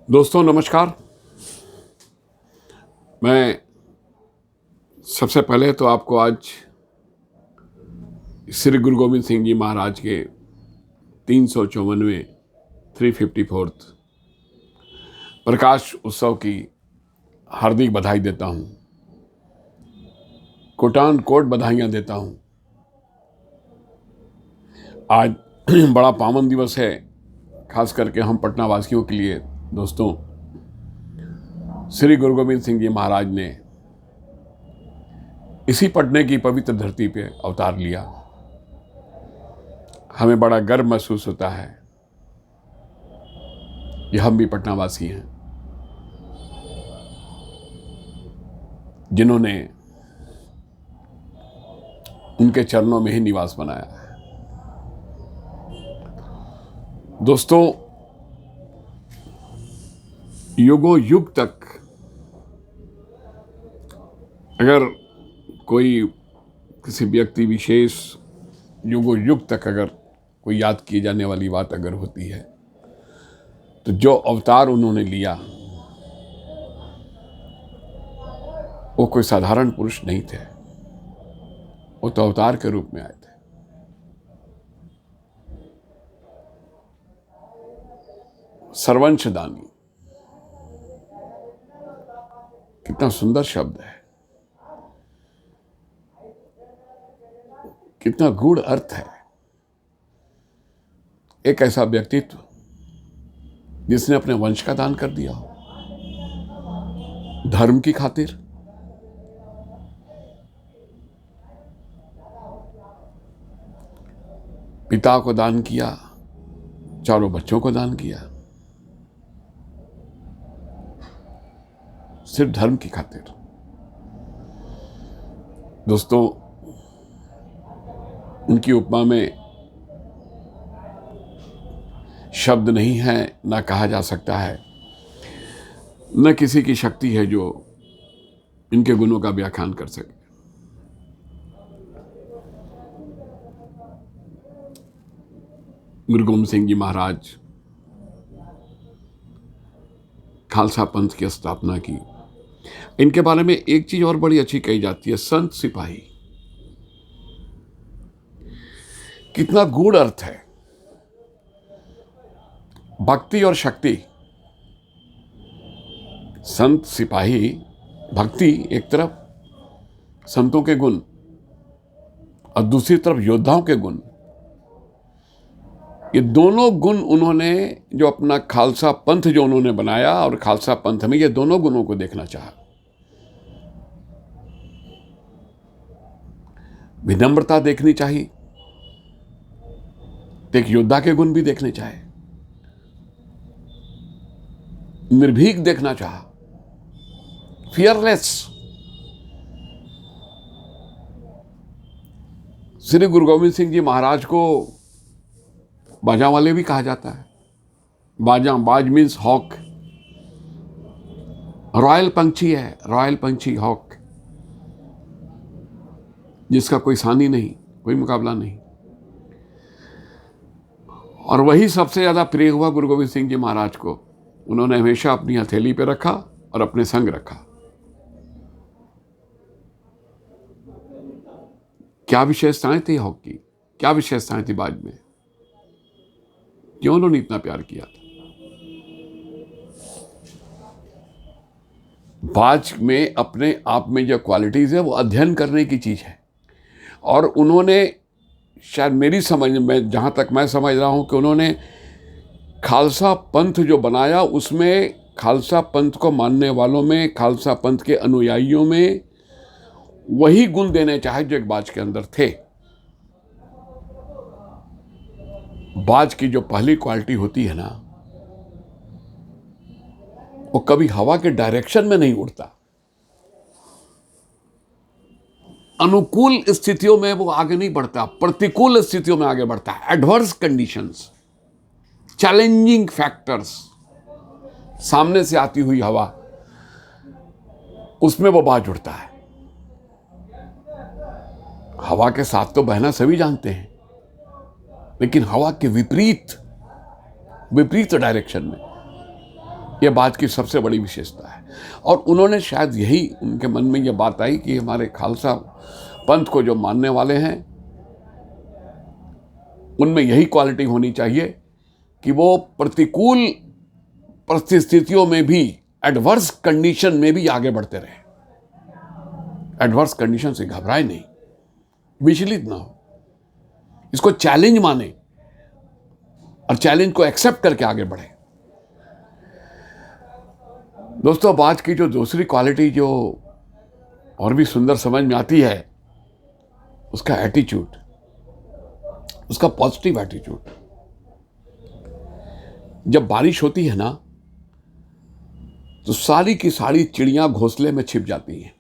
दोस्तों नमस्कार। मैं सबसे पहले तो आपको आज श्री गुरु गोविंद सिंह जी महाराज के 354वें 354th प्रकाश उत्सव की हार्दिक बधाई देता हूँ, कोटान कोट बधाइयाँ देता हूँ। आज बड़ा पावन दिवस है, खास करके हम पटना वासियों के लिए। दोस्तों, श्री गुरु गोविंद सिंह जी महाराज ने इसी पटने की पवित्र धरती पे अवतार लिया। हमें बड़ा गर्व महसूस होता है कि हम भी पटना वासी हैं, जिन्होंने उनके चरणों में ही निवास बनाया है। दोस्तों, युगों युग तक अगर कोई किसी व्यक्ति विशेष युगों युग तक अगर कोई याद की जाने वाली बात अगर होती है तो जो अवतार उन्होंने लिया वो कोई साधारण पुरुष नहीं थे, वो तो अवतार के रूप में आए थे। सर्वंशदानी कितना सुंदर शब्द है, कितना गूढ़ अर्थ है। एक ऐसा व्यक्तित्व जिसने अपने वंश का दान कर दिया हो धर्म की खातिर। पिता को दान किया, चारों बच्चों को दान किया, सिर्फ धर्म की खातिर। दोस्तों, उनकी उपमा में शब्द नहीं है, ना कहा जा सकता है, न किसी की शक्ति है जो इनके गुणों का व्याख्यान कर सके। गुरु गोविंद सिंह जी महाराज खालसा पंथ की स्थापना की। इनके बारे में एक चीज और बड़ी अच्छी कही जाती है, संत सिपाही। कितना गूढ़ अर्थ है। भक्ति और शक्ति। संत सिपाही, भक्ति एक तरफ, संतों के गुण, और दूसरी तरफ योद्धाओं के गुण। ये दोनों गुण उन्होंने जो अपना खालसा पंथ जो उन्होंने बनाया, और खालसा पंथ में ये दोनों गुणों को देखना चाहा। विनम्रता देखनी चाहिए, एक योद्धा के गुण भी देखने चाहे। निर्भीक देखना चाहा, फियरलेस। श्री गुरु गोविंद सिंह जी महाराज को बाजा वाले भी कहा जाता है। बाज मीन्स हॉक, रॉयल पंछी है, रॉयल पंछी हॉक, जिसका कोई सानी नहीं, कोई मुकाबला नहीं। और वही सबसे ज्यादा प्रिय हुआ गुरु गोविंद सिंह जी महाराज को। उन्होंने हमेशा अपनी हथेली पे रखा और अपने संग रखा। क्या विशेषताएं थी हॉक की, क्या विशेषताएं थी बाज में, क्यों उन्होंने इतना प्यार किया था। बाज में अपने आप में जो क्वालिटीज है वो अध्ययन करने की चीज है। और उन्होंने, शायद मेरी समझ में, जहां तक मैं समझ रहा हूं, कि उन्होंने खालसा पंथ जो बनाया उसमें खालसा पंथ को मानने वालों में, खालसा पंथ के अनुयायियों में वही गुण देने चाहे जो एक बाज के अंदर थे। बाज की जो पहली क्वालिटी होती है ना, वो कभी हवा के डायरेक्शन में नहीं उड़ता। अनुकूल स्थितियों में वो आगे नहीं बढ़ता, प्रतिकूल स्थितियों में आगे बढ़ता है। एडवर्स कंडीशंस, चैलेंजिंग फैक्टर्स, सामने से आती हुई हवा, उसमें वो बाज उड़ता है। हवा के साथ तो बहना सभी जानते हैं, लेकिन हवा के विपरीत डायरेक्शन में ये बात की सबसे बड़ी विशेषता है। और उन्होंने शायद यही उनके मन में ये बात आई कि हमारे खालसा पंथ को जो मानने वाले हैं उनमें यही क्वालिटी होनी चाहिए कि वो प्रतिकूल परिस्थितियों में भी, एडवर्स कंडीशन में भी आगे बढ़ते रहे। एडवर्स कंडीशन से घबराए नहीं, विचलित ना हो, इसको चैलेंज माने और चैलेंज को एक्सेप्ट करके आगे बढ़े। दोस्तों, अब आज की जो दूसरी क्वालिटी जो और भी सुंदर समझ में आती है, उसका एटीट्यूड, उसका पॉजिटिव एटीट्यूड। जब बारिश होती है ना, तो सारी की सारी चिड़ियां घोंसले में छिप जाती हैं,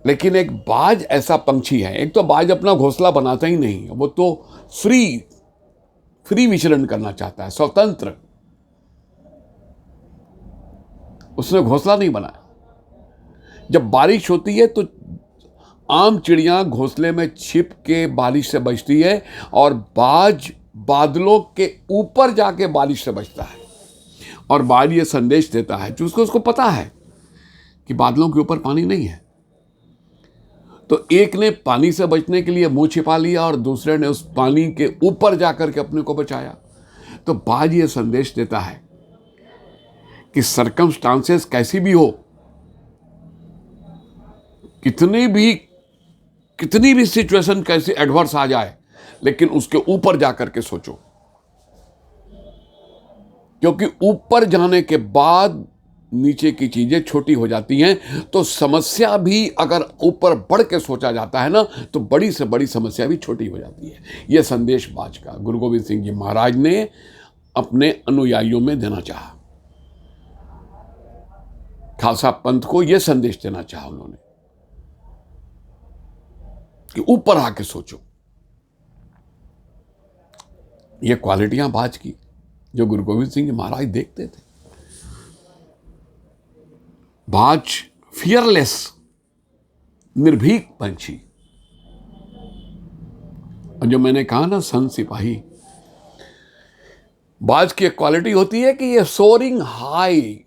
लेकिन एक बाज ऐसा पंछी है, एक तो बाज अपना घोंसला बनाता ही नहीं, वो तो फ्री विचरण करना चाहता है, स्वतंत्र। उसने घोंसला नहीं बनाया। जब बारिश होती है तो आम चिड़ियां घोंसले में छिप के बारिश से बचती है, और बाज बादलों के ऊपर जाके बारिश से बचता है। और बाज ये संदेश देता है, जो उसको पता है कि बादलों के ऊपर पानी नहीं है। तो एक ने पानी से बचने के लिए मुंह छिपा लिया और दूसरे ने उस पानी के ऊपर जाकर के अपने को बचाया। तो बाज ये संदेश देता है कि सर्कमस्टांसेस कैसी भी हो, कितनी भी सिचुएशन कैसी एडवर्स आ जाए, लेकिन उसके ऊपर जाकर के सोचो, क्योंकि ऊपर जाने के बाद नीचे की चीजें छोटी हो जाती हैं। तो समस्या भी अगर ऊपर बढ़ के सोचा जाता है ना, तो बड़ी से बड़ी समस्या भी छोटी हो जाती है। यह संदेश बाज का गुरु गोविंद सिंह जी महाराज ने अपने अनुयायियों में देना चाहा। खालसा पंथ को यह संदेश देना चाहा उन्होंने कि ऊपर आके सोचो। ये क्वालिटियां बाज की जो गुरु गोविंद सिंह जी महाराज देखते थे। बाज फियरलेस, निर्भीक पंछी। और जो मैंने कहा ना, संत सिपाही, बाज की एक क्वालिटी होती है कि ये सोरिंग हाई,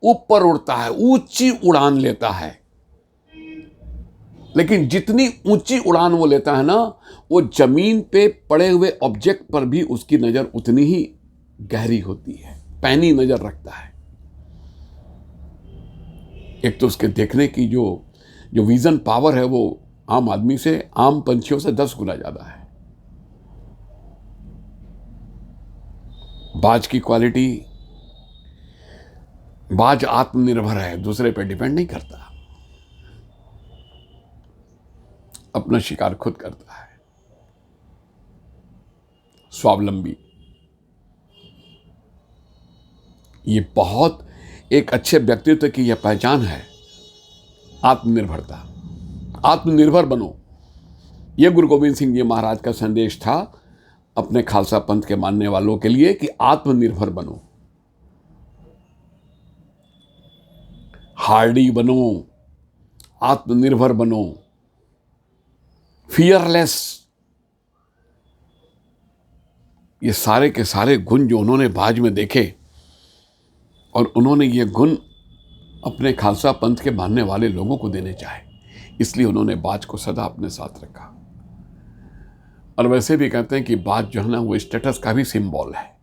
ऊपर उड़ता है, ऊंची उड़ान लेता है। लेकिन जितनी ऊंची उड़ान वो लेता है ना, वो जमीन पे पड़े हुए ऑब्जेक्ट पर भी उसकी नजर उतनी ही गहरी होती है, पैनी नजर रखता है। एक तो उसके देखने की जो विजन पावर है, वो आम आदमी से, आम पंछियों से 10 गुना ज्यादा है। बाज की क्वालिटी, बाज आत्मनिर्भर है, दूसरे पे डिपेंड नहीं करता, अपना शिकार खुद करता है, स्वावलंबी। ये बहुत एक अच्छे व्यक्तित्व की यह पहचान है, आत्मनिर्भरता। आत्मनिर्भर बनो, यह गुरु गोविंद सिंह जी महाराज का संदेश था अपने खालसा पंथ के मानने वालों के लिए कि आत्मनिर्भर बनो, हार्डी बनो, आत्मनिर्भर बनो, फियरलेस। ये सारे के सारे गुण जो उन्होंने बाज में देखे, और उन्होंने ये गुण अपने खालसा पंथ के मानने वाले लोगों को देने चाहे, इसलिए उन्होंने बाज को सदा अपने साथ रखा। और वैसे भी कहते हैं कि बाज जो है ना, वो स्टेटस का भी सिंबल है।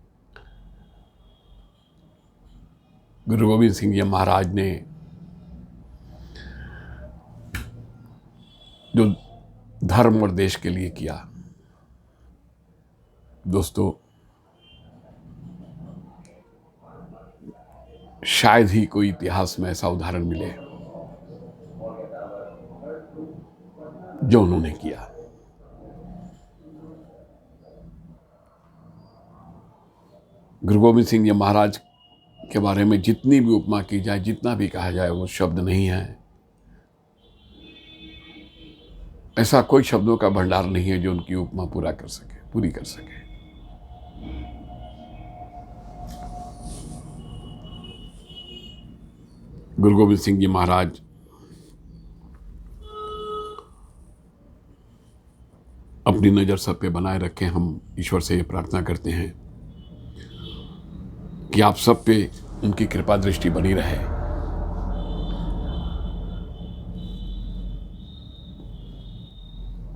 गुरु गोविंद सिंह जी महाराज ने जो धर्म और देश के लिए किया, दोस्तों, शायद ही कोई इतिहास में ऐसा उदाहरण मिले जो उन्होंने किया। गुरु गोविंद सिंह जी महाराज के बारे में जितनी भी उपमा की जाए, जितना भी कहा जाए, वो शब्द नहीं है। ऐसा कोई शब्दों का भंडार नहीं है जो उनकी उपमा पूरी कर सके। गुरु गोविंद सिंह जी महाराज अपनी नज़र सब पे बनाए रखें। हम ईश्वर से ये प्रार्थना करते हैं कि आप सब पे उनकी कृपा दृष्टि बनी रहे।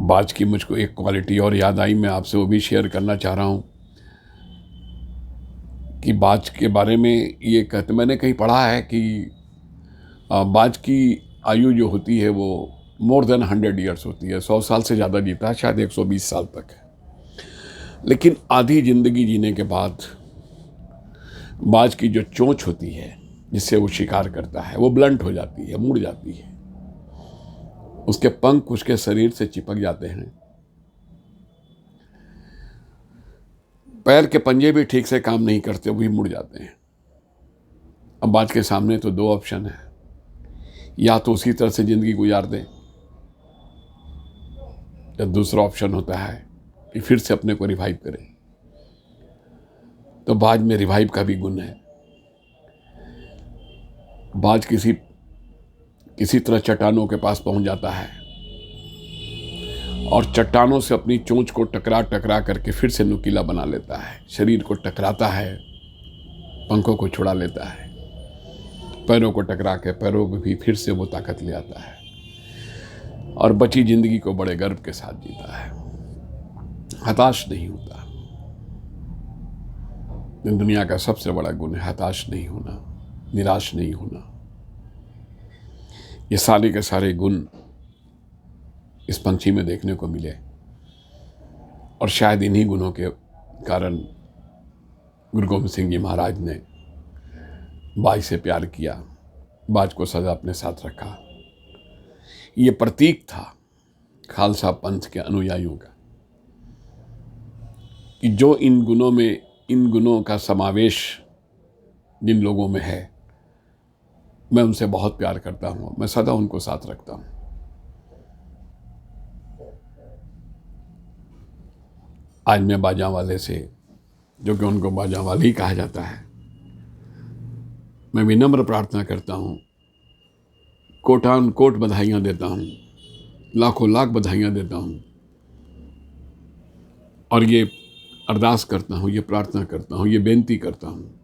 बाज की मुझको एक क्वालिटी और याद आई, मैं आपसे वो भी शेयर करना चाह रहा हूँ कि बाज के बारे में ये कहते, मैंने कहीं पढ़ा है कि बाज की आयु जो होती है वो मोर देन 100 ईयर्स होती है, 100 साल से ज़्यादा जीता है, शायद 120 साल तक है। लेकिन आधी जिंदगी जीने के बाद बाज की जो चोंच होती है जिससे वो शिकार करता है वो ब्लंट हो जाती है, मुड़ जाती है, उसके पंख उसके शरीर से चिपक जाते हैं, पैर के पंजे भी ठीक से काम नहीं करते, वो भी मुड़ जाते हैं। अब बाज के सामने तो 2 ऑप्शन है, या तो उसी तरह से जिंदगी गुजार दें, या दूसरा ऑप्शन होता है कि फिर से अपने को रिवाइव करें। तो बाज में रिवाइव का भी गुण है। बाज किसी तरह चट्टानों के पास पहुंच जाता है और चट्टानों से अपनी चोंच को टकरा करके फिर से नुकीला बना लेता है, शरीर को टकराता है, पंखों को छुड़ा लेता है, पैरों को टकरा के पैरों को भी फिर से वो ताकत ले आता है और बची जिंदगी को बड़े गर्व के साथ जीता है, हताश नहीं होता। दुनिया का सबसे बड़ा गुण है हताश नहीं होना, निराश नहीं होना। ये सारे के सारे गुण इस पंछी में देखने को मिले और शायद इन्हीं गुणों के कारण गुरु गोविंद सिंह जी महाराज ने बाज से प्यार किया, बाज को सदा अपने साथ रखा। ये प्रतीक था खालसा पंथ के अनुयायियों का कि जो इन गुणों का समावेश जिन लोगों में है, मैं उनसे बहुत प्यार करता हूँ, मैं सदा उनको साथ रखता हूँ। आज मैं बाजा वाले से, जो कि उनको बाजा वाले ही कहा जाता है, मैं विनम्र प्रार्थना करता हूँ, कोटान कोट बधाइयाँ देता हूँ, लाखों लाख बधाइयाँ देता हूँ और ये अरदास करता हूँ, ये प्रार्थना करता हूँ, ये बेनती करता हूँ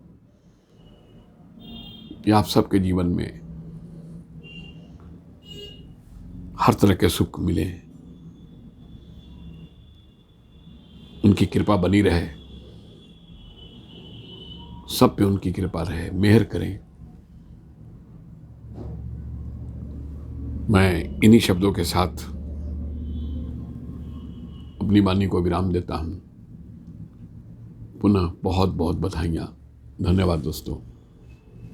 कि आप सबके जीवन में हर तरह के सुख मिले, उनकी कृपा बनी रहे, सब पे उनकी कृपा रहे, मेहर करें। मैं इन्हीं शब्दों के साथ अपनी वाणी को विराम देता हूं। पुनः बहुत बहुत बधाइयाँ। धन्यवाद दोस्तों।